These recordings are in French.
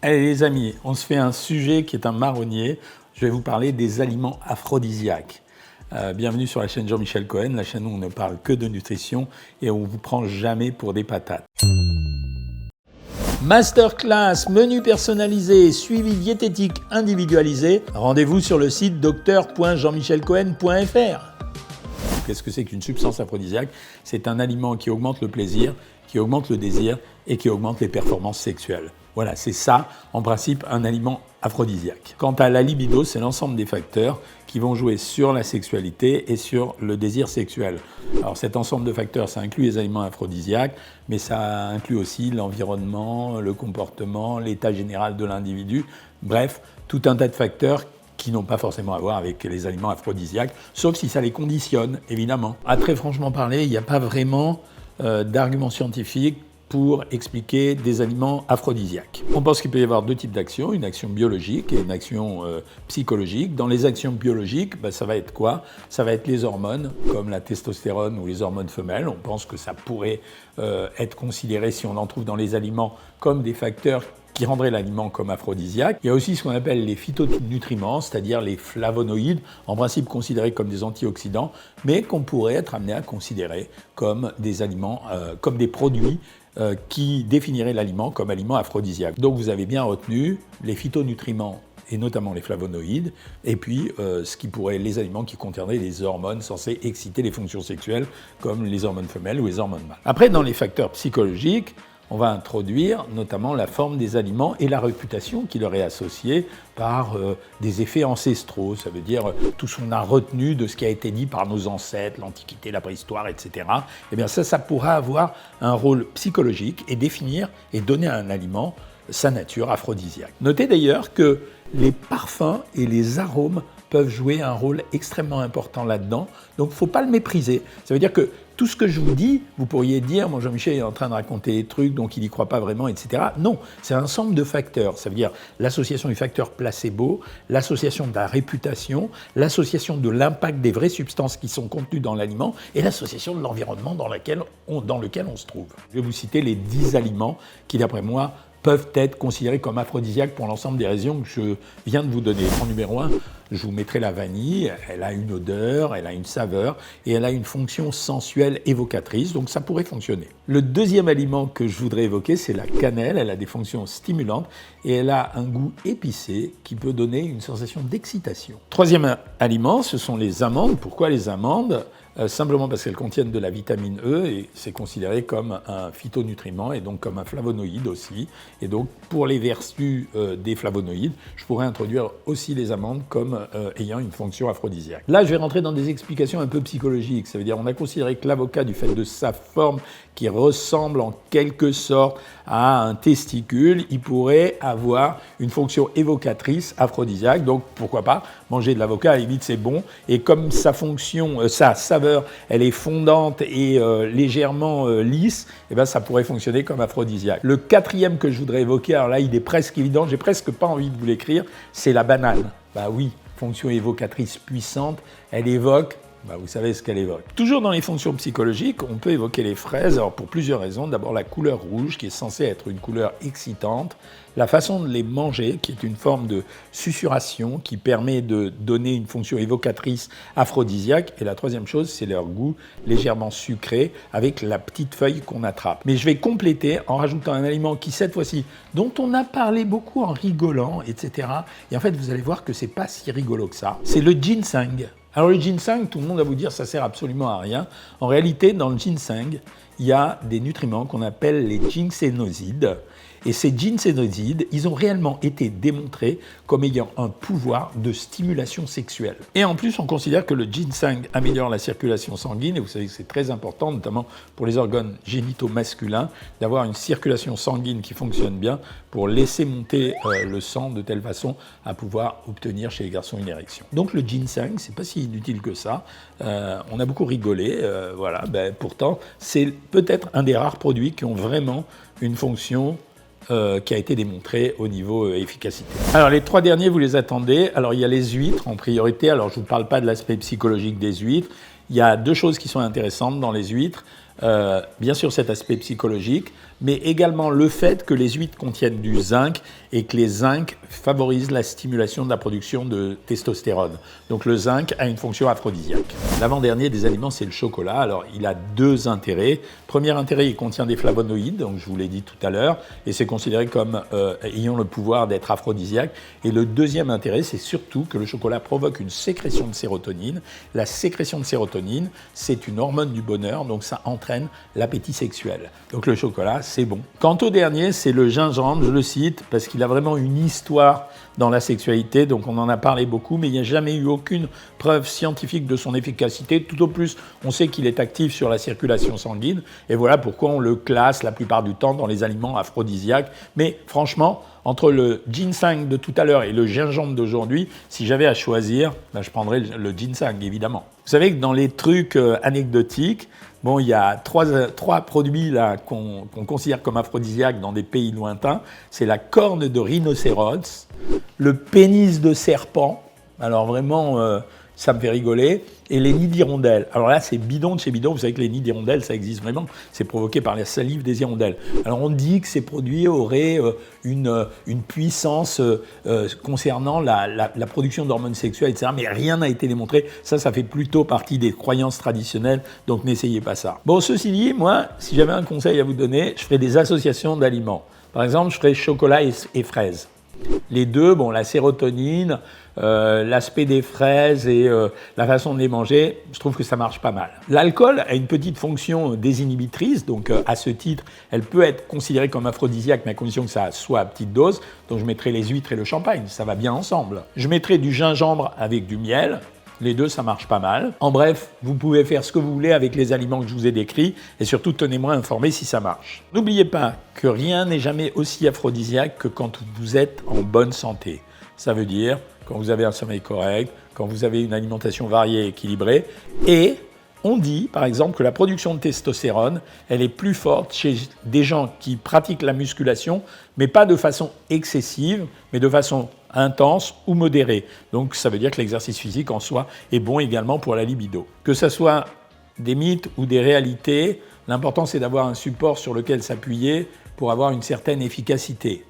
Allez les amis, on se fait un sujet qui est un marronnier. Je vais vous parler des aliments aphrodisiaques. Bienvenue sur la chaîne Jean-Michel Cohen, la chaîne où on ne parle que de nutrition et où on ne vous prend jamais pour des patates. Masterclass, menu personnalisé, suivi diététique individualisé. Rendez-vous sur le site docteur.jeanmichelcohen.fr. Qu'est-ce que c'est qu'une substance aphrodisiaque? C'est un aliment qui augmente le plaisir, qui augmente le désir et qui augmente les performances sexuelles. Voilà, c'est ça, en principe, un aliment aphrodisiaque. Quant à la libido, c'est l'ensemble des facteurs qui vont jouer sur la sexualité et sur le désir sexuel. Alors cet ensemble de facteurs, ça inclut les aliments aphrodisiaques, mais ça inclut aussi l'environnement, le comportement, l'état général de l'individu. Bref, tout un tas de facteurs qui n'ont pas forcément à voir avec les aliments aphrodisiaques, sauf si ça les conditionne, évidemment. À très franchement parler, il n'y a pas vraiment d'arguments scientifiques pour expliquer des aliments aphrodisiaques. On pense qu'il peut y avoir deux types d'actions, une action biologique et une action psychologique. Dans les actions biologiques, ça va être quoi? Ça va être les hormones, comme la testostérone ou les hormones femelles. On pense que ça pourrait être considéré, si on en trouve dans les aliments, comme des facteurs qui rendraient l'aliment comme aphrodisiaque. Il y a aussi ce qu'on appelle les phytonutriments, c'est-à-dire les flavonoïdes, en principe considérés comme des antioxydants, mais qu'on pourrait être amené à considérer comme des aliments, comme des produits qui définiraient l'aliment comme aliment aphrodisiaque. Donc vous avez bien retenu les phytonutriments et notamment les flavonoïdes, et puis ce qui pourrait les aliments qui contiendraient des hormones censées exciter les fonctions sexuelles, comme les hormones femelles ou les hormones mâles. Après, dans les facteurs psychologiques, on va introduire notamment la forme des aliments et la réputation qui leur est associée par des effets ancestraux. Ça veut dire tout ce qu'on a retenu de ce qui a été dit par nos ancêtres, l'Antiquité, la préhistoire, etc. Eh bien ça pourra avoir un rôle psychologique et définir et donner à un aliment sa nature aphrodisiaque. Notez d'ailleurs que les parfums et les arômes peuvent jouer un rôle extrêmement important là-dedans, donc il ne faut pas le mépriser. Ça veut dire que tout ce que je vous dis, vous pourriez dire, moi Jean-Michel est en train de raconter des trucs, donc il n'y croit pas vraiment, etc. Non, c'est un ensemble de facteurs. Ça veut dire l'association du facteur placebo, l'association de la réputation, l'association de l'impact des vraies substances qui sont contenues dans l'aliment et l'association de l'environnement dans lequel on se trouve. Je vais vous citer les 10 aliments qui, d'après moi, peuvent être considérés comme aphrodisiaques pour l'ensemble des raisons que je viens de vous donner. En numéro 1, je vous mettrai la vanille. Elle a une odeur, elle a une saveur et elle a une fonction sensuelle évocatrice, donc ça pourrait fonctionner. Le deuxième aliment que je voudrais évoquer, c'est la cannelle. Elle a des fonctions stimulantes et elle a un goût épicé qui peut donner une sensation d'excitation. Troisième aliment, ce sont les amandes. Pourquoi les amandes ? Simplement parce qu'elles contiennent de la vitamine E et c'est considéré comme un phytonutriment et donc comme un flavonoïde aussi. Et donc pour les vertus des flavonoïdes, je pourrais introduire aussi les amandes comme ayant une fonction aphrodisiaque. Là, je vais rentrer dans des explications un peu psychologiques. Ça veut dire on a considéré que l'avocat, du fait de sa forme qui ressemble en quelque sorte à un testicule, il pourrait avoir une fonction évocatrice aphrodisiaque. Donc pourquoi pas manger de l'avocat, à la limite c'est bon. Et comme sa fonction, sa saveur, elle est fondante et légèrement lisse, et ben ça pourrait fonctionner comme aphrodisiaque. Le quatrième que je voudrais évoquer, alors là il est presque évident, j'ai presque pas envie de vous l'écrire, c'est la banane. Bah oui, fonction évocatrice puissante, elle évoque. Vous savez ce qu'elle évoque. Toujours dans les fonctions psychologiques, on peut évoquer les fraises, alors pour plusieurs raisons. D'abord la couleur rouge, qui est censée être une couleur excitante. La façon de les manger, qui est une forme de susurration, qui permet de donner une fonction évocatrice aphrodisiaque. Et la troisième chose, c'est leur goût légèrement sucré, avec la petite feuille qu'on attrape. Mais je vais compléter en rajoutant un aliment qui, cette fois-ci, dont on a parlé beaucoup en rigolant, etc. Et en fait, vous allez voir que c'est pas si rigolo que ça. C'est le ginseng. Alors le ginseng, tout le monde va vous dire ça sert absolument à rien. En réalité, dans le ginseng, il y a des nutriments qu'on appelle les ginsénosides. Et ces ginsénosides, ils ont réellement été démontrés comme ayant un pouvoir de stimulation sexuelle. Et en plus, on considère que le ginseng améliore la circulation sanguine, et vous savez que c'est très important, notamment pour les organes génitaux masculins, d'avoir une circulation sanguine qui fonctionne bien pour laisser monter le sang de telle façon à pouvoir obtenir chez les garçons une érection. Donc le ginseng, c'est pas si inutile que ça. On a beaucoup rigolé, voilà. Pourtant, c'est peut-être un des rares produits qui ont vraiment une fonction qui a été démontré au niveau efficacité. Alors les trois derniers, vous les attendez. Alors il y a les huîtres en priorité. Alors je ne vous parle pas de l'aspect psychologique des huîtres. Il y a deux choses qui sont intéressantes dans les huîtres. Bien sûr cet aspect psychologique, mais également le fait que les huîtres contiennent du zinc et que les zinc favorisent la stimulation de la production de testostérone. Donc le zinc a une fonction aphrodisiaque. L'avant-dernier des aliments, c'est le chocolat. Alors il a deux intérêts. Premier intérêt, il contient des flavonoïdes, donc je vous l'ai dit tout à l'heure, et c'est considéré comme ayant le pouvoir d'être aphrodisiaque. Et le deuxième intérêt, c'est surtout que le chocolat provoque une sécrétion de sérotonine. La sécrétion de sérotonine, c'est une hormone du bonheur, donc ça entraîne l'appétit sexuel. Donc le chocolat, c'est bon. Quant au dernier, c'est le gingembre, je le cite, parce qu'il a vraiment une histoire dans la sexualité, donc on en a parlé beaucoup, mais il n'y a jamais eu aucune preuve scientifique de son efficacité. Tout au plus, on sait qu'il est actif sur la circulation sanguine, et voilà pourquoi on le classe la plupart du temps dans les aliments aphrodisiaques. Mais franchement, entre le ginseng de tout à l'heure et le gingembre d'aujourd'hui, si j'avais à choisir, ben je prendrais le ginseng, évidemment. Vous savez que dans les trucs anecdotiques, bon, il y a trois produits là qu'on considère comme aphrodisiaques dans des pays lointains. C'est la corne de rhinocéros, le pénis de serpent, alors vraiment, ça me fait rigoler, et les nids d'hirondelles. Alors là, c'est bidon de chez bidon. Vous savez que les nids d'hirondelles, ça existe vraiment. C'est provoqué par la salive des hirondelles. Alors on dit que ces produits auraient une puissance concernant la production d'hormones sexuelles, etc. Mais rien n'a été démontré. Ça fait plutôt partie des croyances traditionnelles. Donc n'essayez pas ça. Bon, ceci dit, moi, si j'avais un conseil à vous donner, je ferais des associations d'aliments. Par exemple, je ferais chocolat et fraises. Les deux, bon, la sérotonine, l'aspect des fraises et la façon de les manger, je trouve que ça marche pas mal. L'alcool a une petite fonction désinhibitrice, donc à ce titre, elle peut être considérée comme aphrodisiaque, mais à condition que ça soit à petite dose. Donc je mettrai les huîtres et le champagne, ça va bien ensemble. Je mettrai du gingembre avec du miel. Les deux, ça marche pas mal. En bref, vous pouvez faire ce que vous voulez avec les aliments que je vous ai décrits et surtout, tenez-moi informé si ça marche. N'oubliez pas que rien n'est jamais aussi aphrodisiaque que quand vous êtes en bonne santé. Ça veut dire quand vous avez un sommeil correct, quand vous avez une alimentation variée et équilibrée. Et on dit, par exemple, que la production de testostérone, elle est plus forte chez des gens qui pratiquent la musculation, mais pas de façon excessive, mais de façon intense ou modérée. Donc ça veut dire que l'exercice physique en soi est bon également pour la libido. Que ce soit des mythes ou des réalités, l'important c'est d'avoir un support sur lequel s'appuyer pour avoir une certaine efficacité.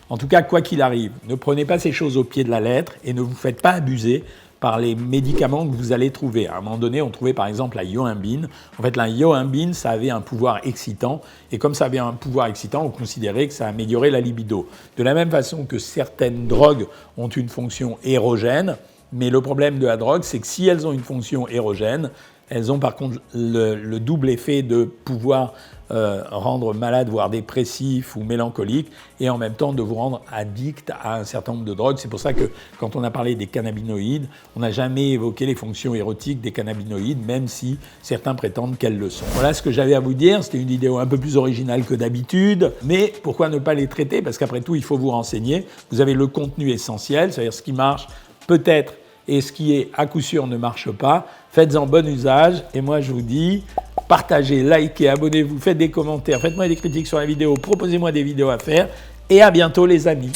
En tout cas, quoi qu'il arrive, ne prenez pas ces choses au pied de la lettre et ne vous faites pas abuser par les médicaments que vous allez trouver. À un moment donné, on trouvait par exemple la yohimbine. En fait, la yohimbine, ça avait un pouvoir excitant. Et comme ça avait un pouvoir excitant, on considérait que ça améliorait la libido. De la même façon que certaines drogues ont une fonction érogène, mais le problème de la drogue, c'est que si elles ont une fonction érogène, elles ont par contre le double effet de pouvoir rendre malade, voire dépressif ou mélancolique, et en même temps de vous rendre addict à un certain nombre de drogues. C'est pour ça que quand on a parlé des cannabinoïdes, on n'a jamais évoqué les fonctions érotiques des cannabinoïdes, même si certains prétendent qu'elles le sont. Voilà ce que j'avais à vous dire. C'était une vidéo un peu plus originale que d'habitude, mais pourquoi ne pas les traiter? Parce qu'après tout, il faut vous renseigner. Vous avez le contenu essentiel, c'est-à-dire ce qui marche peut-être et ce qui est à coup sûr ne marche pas. Faites-en bon usage et moi je vous dis, partagez, likez, abonnez-vous, faites des commentaires, faites-moi des critiques sur la vidéo, proposez-moi des vidéos à faire et à bientôt les amis.